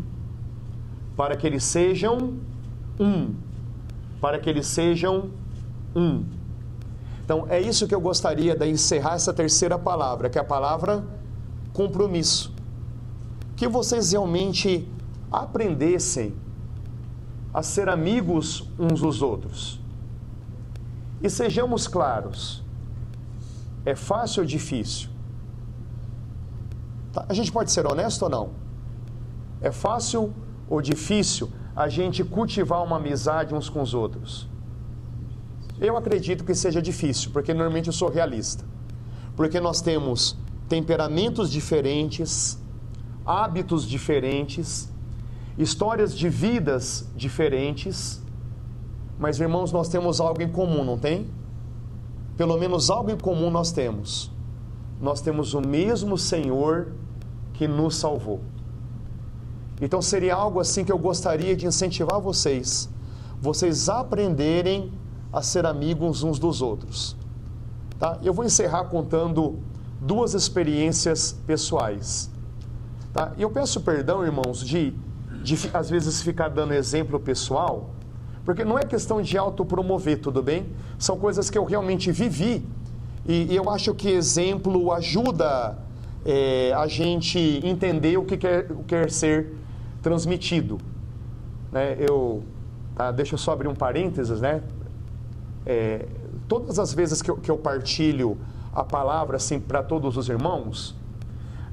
Para que eles sejam um. Para que eles sejam um. Então, é isso que eu gostaria de encerrar essa terceira palavra, que é a palavra compromisso. Que vocês realmente aprendessem a ser amigos uns dos outros. E sejamos claros, é fácil ou difícil? A gente pode ser honesto ou não? É fácil ou difícil a gente cultivar uma amizade uns com os outros? Eu acredito que seja difícil, porque normalmente eu sou realista. Porque nós temos temperamentos diferentes, hábitos diferentes, histórias de vidas diferentes, mas, irmãos, nós temos algo em comum, não tem? Pelo menos algo em comum nós temos. Nós temos o mesmo Senhor que nos salvou. Então seria algo assim que eu gostaria de incentivar vocês aprenderem a ser amigos uns dos outros. Tá? Eu vou encerrar contando 2 experiências pessoais. Tá? E eu peço perdão, irmãos, de às vezes ficar dando exemplo pessoal, porque não é questão de autopromover, tudo bem? São coisas que eu realmente vivi, e eu acho que exemplo ajuda a gente entender o que quer ser transmitido. Né? Deixa eu só abrir um parênteses, né? Todas as vezes que eu partilho a palavra assim, para todos os irmãos,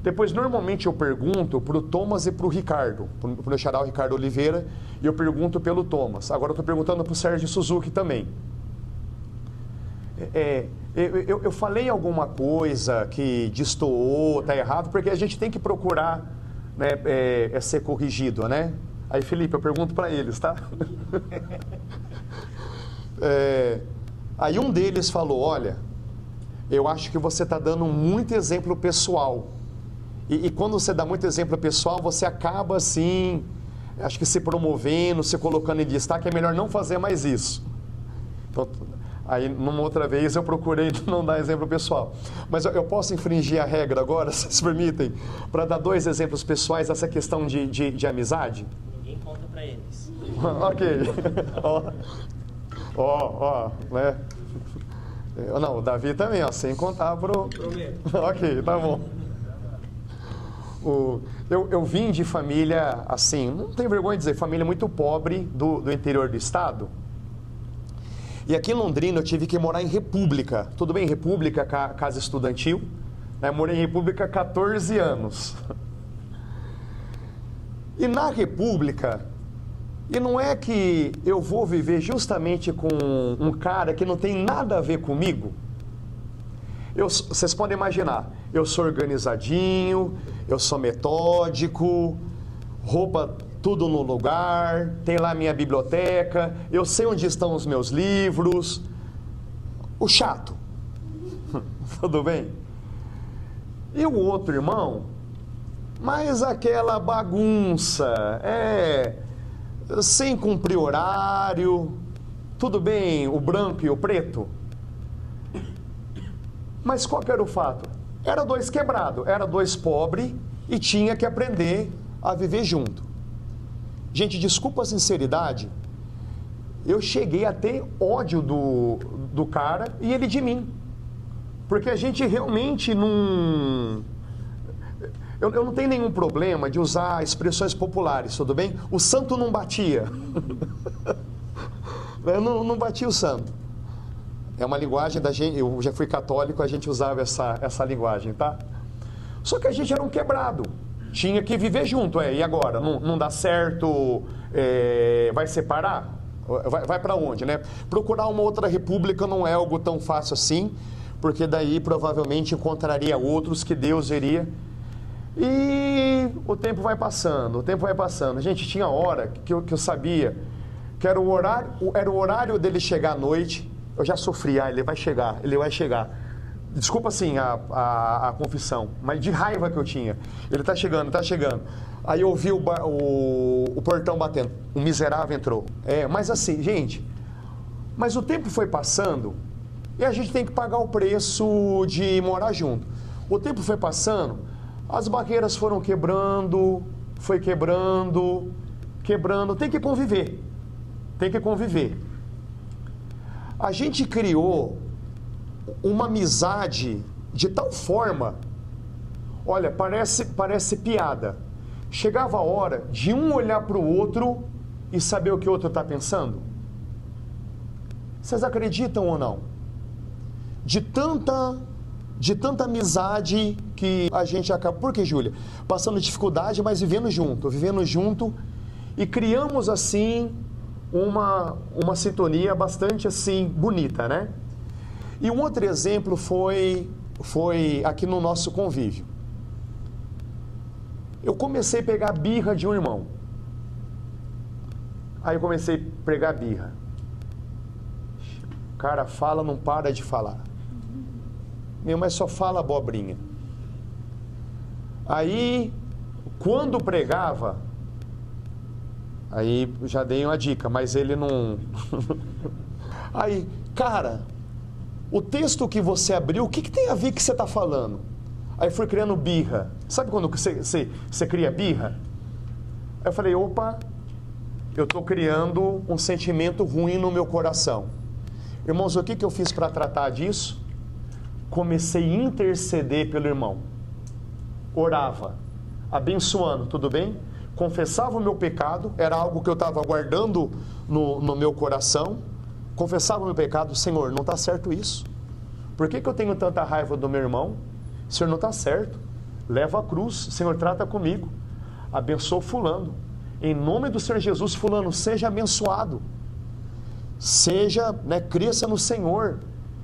depois normalmente eu pergunto para o Thomas e para o Ricardo, para o meu xará, o Ricardo Oliveira, e eu pergunto pelo Thomas. Agora eu estou perguntando para o Sérgio Suzuki também. Eu falei alguma coisa que destoou, está errado, porque a gente tem que procurar, né, ser corrigido, né? Aí, Felipe, eu pergunto para eles, tá? Aí um deles falou, olha, eu acho que você está dando muito exemplo pessoal. E quando você dá muito exemplo pessoal, você acaba assim, acho que se promovendo, se colocando em destaque, é melhor não fazer mais isso. Então, aí, numa outra vez, eu procurei não dar exemplo pessoal. Mas eu posso infringir a regra agora, se vocês permitem, para dar 2 exemplos pessoais dessa questão de amizade? Ninguém conta para eles. Ok. Né? Não, o Davi também, sem contar pro... Ok, tá bom. Eu vim de família, assim, não tenho vergonha de dizer, família muito pobre do interior do estado. E aqui em Londrina eu tive que morar em República. Tudo bem, República, casa estudantil. Né? Morei em República 14 anos. E na República, e não é que eu vou viver justamente com um cara que não tem nada a ver comigo. Vocês podem imaginar, eu sou organizadinho, eu sou metódico, roupa tudo no lugar, tem lá minha biblioteca, eu sei onde estão os meus livros. O chato. Tudo bem? E o outro irmão, mas aquela bagunça, sem cumprir horário, tudo bem, o branco e o preto. Mas qual que era o fato? Era 2 quebrados, era 2 pobres e tinha que aprender a viver junto. Gente, desculpa a sinceridade, eu cheguei a ter ódio do cara e ele de mim. Porque a gente realmente não... Eu não tenho nenhum problema de usar expressões populares, tudo bem? O santo não batia. Eu não batia o santo. É uma linguagem da gente, eu já fui católico, a gente usava essa linguagem, tá? Só que a gente era um quebrado, tinha que viver junto, e agora? Não dá certo, vai separar? Vai para onde, né? Procurar uma outra república não é algo tão fácil assim, porque daí provavelmente encontraria outros que Deus iria. E o tempo vai passando, Gente, tinha hora que eu sabia que era o horário dele chegar à noite. Eu já sofri, ele vai chegar. Desculpa, assim, a confissão, mas de raiva que eu tinha. Ele tá chegando. Aí eu ouvi o portão batendo. O miserável entrou. Mas assim, gente, mas o tempo foi passando e a gente tem que pagar o preço de morar junto. O tempo foi passando, as barreiras foram quebrando, tem que conviver. A gente criou uma amizade de tal forma, olha, parece piada. Chegava a hora de um olhar para o outro e saber o que o outro está pensando. Vocês acreditam ou não? De tanta amizade que a gente acaba... Por que, Júlia? Passando dificuldade, mas vivendo junto, e criamos assim uma sintonia bastante assim bonita, né? E um outro exemplo foi aqui no nosso convívio. Eu comecei a pegar birra de um irmão. Aí eu comecei a pregar birra. O cara fala, não para de falar. Mas só fala abobrinha. Aí, quando pregava, aí já dei uma dica, mas ele não... Aí, cara, o texto que você abriu, o que tem a ver que você está falando? Aí fui criando birra. Sabe quando você cria birra? Aí eu falei, opa, eu estou criando um sentimento ruim no meu coração. Irmãos, o que eu fiz para tratar disso? Comecei a interceder pelo irmão. Orava, abençoando, tudo bem? Confessava o meu pecado, era algo que eu estava guardando no meu coração. Confessava o meu pecado, Senhor, não está certo isso. Por que eu tenho tanta raiva do meu irmão? Senhor, não está certo. Leva a cruz, Senhor, trata comigo. Abençoa fulano. Em nome do Senhor Jesus, fulano, seja abençoado. Seja, cresça no Senhor.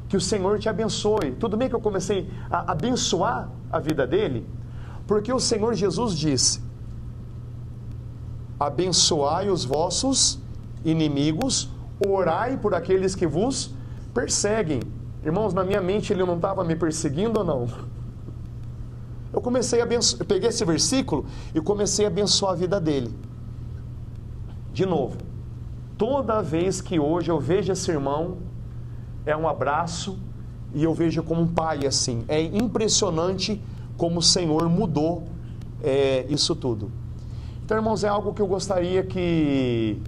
Que o Senhor te abençoe. Tudo bem que eu comecei a abençoar a vida dele? Porque o Senhor Jesus disse: abençoai os vossos inimigos, orai por aqueles que vos perseguem. Irmãos, na minha mente ele não estava me perseguindo ou não? Eu comecei a abençoar, peguei esse versículo e comecei a abençoar a vida dele. De novo, toda vez que hoje eu vejo esse irmão, é um abraço e eu vejo como um pai assim. É impressionante como o Senhor mudou isso tudo. Então, irmãos, é algo que eu gostaria que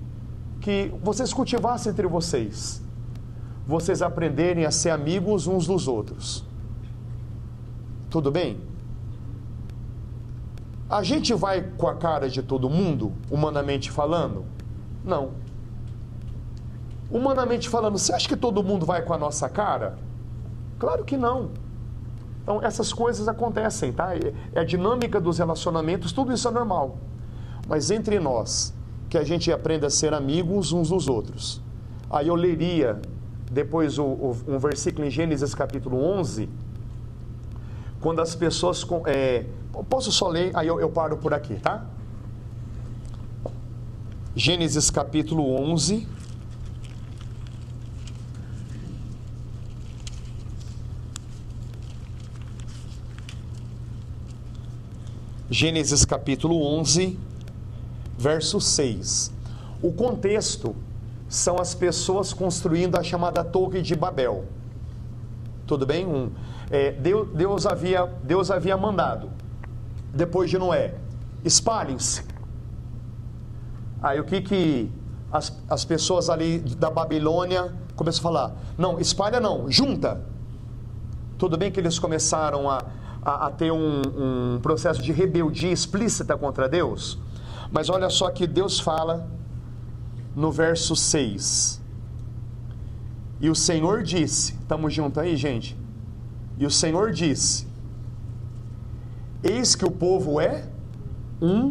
vocês cultivassem entre vocês. Vocês aprenderem a ser amigos uns dos outros. Tudo bem? A gente vai com a cara de todo mundo, humanamente falando? Não. Humanamente falando, você acha que todo mundo vai com a nossa cara? Claro que não. Então, essas coisas acontecem, tá? É a dinâmica dos relacionamentos, tudo isso é normal. Mas entre nós, que a gente aprenda a ser amigos uns dos outros. Aí eu leria depois um versículo em Gênesis capítulo 11, quando as pessoas... posso só ler, aí eu paro por aqui, tá? Gênesis capítulo 11... Gênesis capítulo 11, verso 6. O contexto são as pessoas construindo a chamada Torre de Babel. Tudo bem? Deus havia mandado, depois de Noé, espalhem-se. Aí o que as pessoas ali da Babilônia começam a falar? Não, espalha não, junta. Tudo bem que eles começaram a ter um processo de rebeldia explícita contra Deus, mas olha só que Deus fala no verso 6. E o Senhor disse, estamos juntos aí, gente? E o Senhor disse: eis que o povo é um.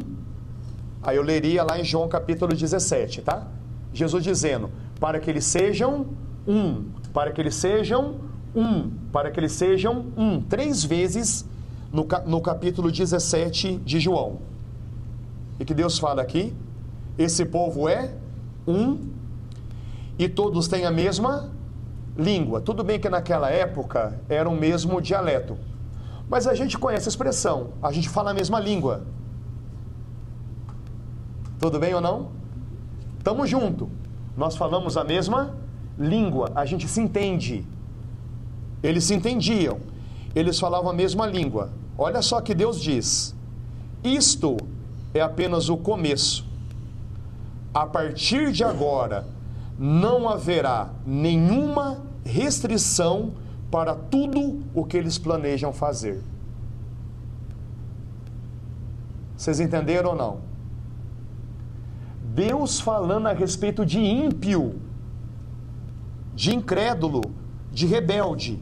Aí eu leria lá em João capítulo 17, tá? Jesus dizendo, para que eles sejam um, para que eles sejam um, para que eles sejam um, 3 vezes no capítulo 17 de João. E que Deus fala aqui, esse povo é um, e todos têm a mesma língua. Tudo bem que naquela época era o mesmo dialeto, mas a gente conhece a expressão, a gente fala a mesma língua. Tudo bem ou não? Tamo junto, nós falamos a mesma língua, a gente se entende. Eles se entendiam, eles falavam a mesma língua. Olha só que Deus diz: isto é apenas o começo. A partir de agora, não haverá nenhuma restrição para tudo o que eles planejam fazer. Vocês entenderam ou não? Deus falando a respeito de ímpio, de incrédulo, de rebelde.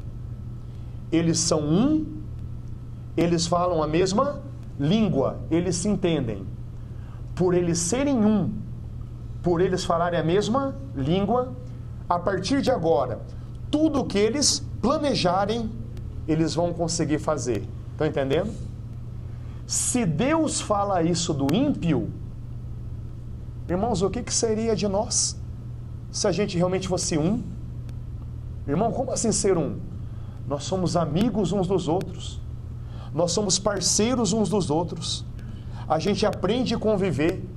Eles são um, eles falam a mesma língua, eles se entendem. Por eles serem um, por eles falarem a mesma língua, a partir de agora, tudo o que eles planejarem, eles vão conseguir fazer. Estão entendendo? Se Deus fala isso do ímpio, irmãos, o que seria de nós se a gente realmente fosse um? Irmão, como assim ser um? Nós somos amigos uns dos outros. Nós somos parceiros uns dos outros. A gente aprende a conviver.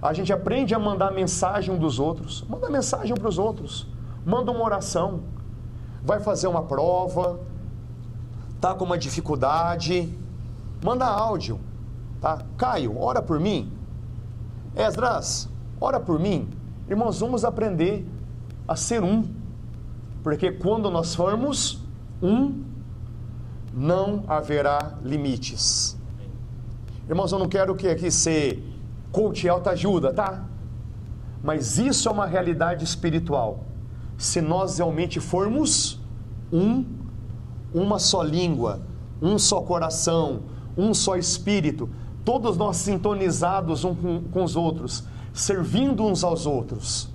A gente aprende a mandar mensagem um dos outros. Manda mensagem para os outros. Manda uma oração. Vai fazer uma prova. Está com uma dificuldade. Manda áudio. Tá? Caio, ora por mim. Esdras, ora por mim. Irmãos, vamos aprender a ser um. Porque quando nós formos um, não haverá limites. Irmãos, eu não quero que aqui ser coach alta ajuda, tá? Mas isso é uma realidade espiritual. Se nós realmente formos um, uma só língua, um só coração, um só espírito, todos nós sintonizados uns com os outros, servindo uns aos outros,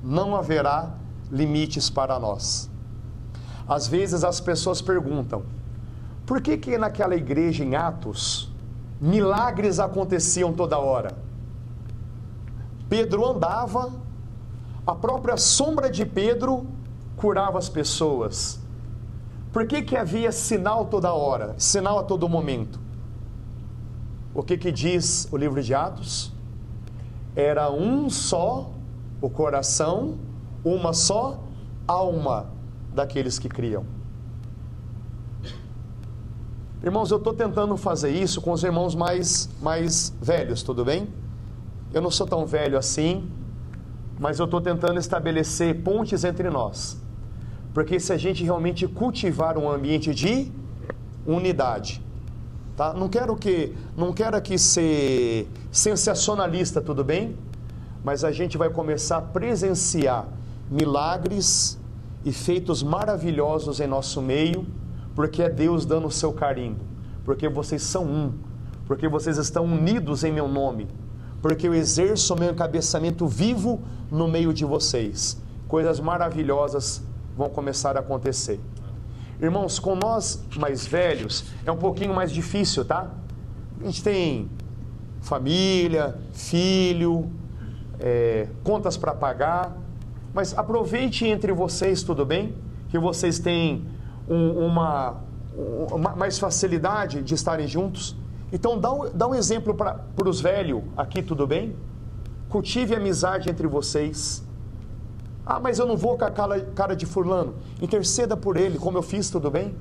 não haverá limites para nós. Às vezes as pessoas perguntam, por que naquela igreja em Atos, milagres aconteciam toda hora? Pedro andava, a própria sombra de Pedro curava as pessoas. Por que havia sinal toda hora, sinal a todo momento? O que diz o livro de Atos? Era um só o coração, uma só alma daqueles que criam. Irmãos, eu estou tentando fazer isso com os irmãos mais velhos, tudo bem? Eu não sou tão velho assim, mas eu estou tentando estabelecer pontes entre nós. Porque se a gente realmente cultivar um ambiente de unidade, tá? Não quero aqui ser sensacionalista, tudo bem? Mas a gente vai começar a presenciar milagres e feitos maravilhosos em nosso meio, porque é Deus dando o seu carimbo, porque vocês são um, porque vocês estão unidos em meu nome, porque eu exerço o meu encabeçamento vivo no meio de vocês. Coisas maravilhosas vão começar a acontecer. Irmãos, com nós mais velhos é um pouquinho mais difícil, tá? A gente tem família, filho, contas para pagar, mas aproveite entre vocês, tudo bem? Que vocês têm uma mais facilidade de estarem juntos. Então dá um exemplo para os velhos aqui, tudo bem? Cultive amizade entre vocês. Ah, mas eu não vou com a cara de fulano. Interceda por ele, como eu fiz, tudo bem?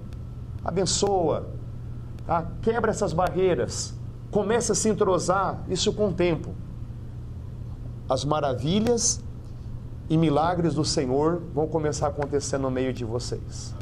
Abençoa, tá? Quebra essas barreiras. Comece a se entrosar, isso com o tempo. As maravilhas e milagres do Senhor vão começar a acontecer no meio de vocês.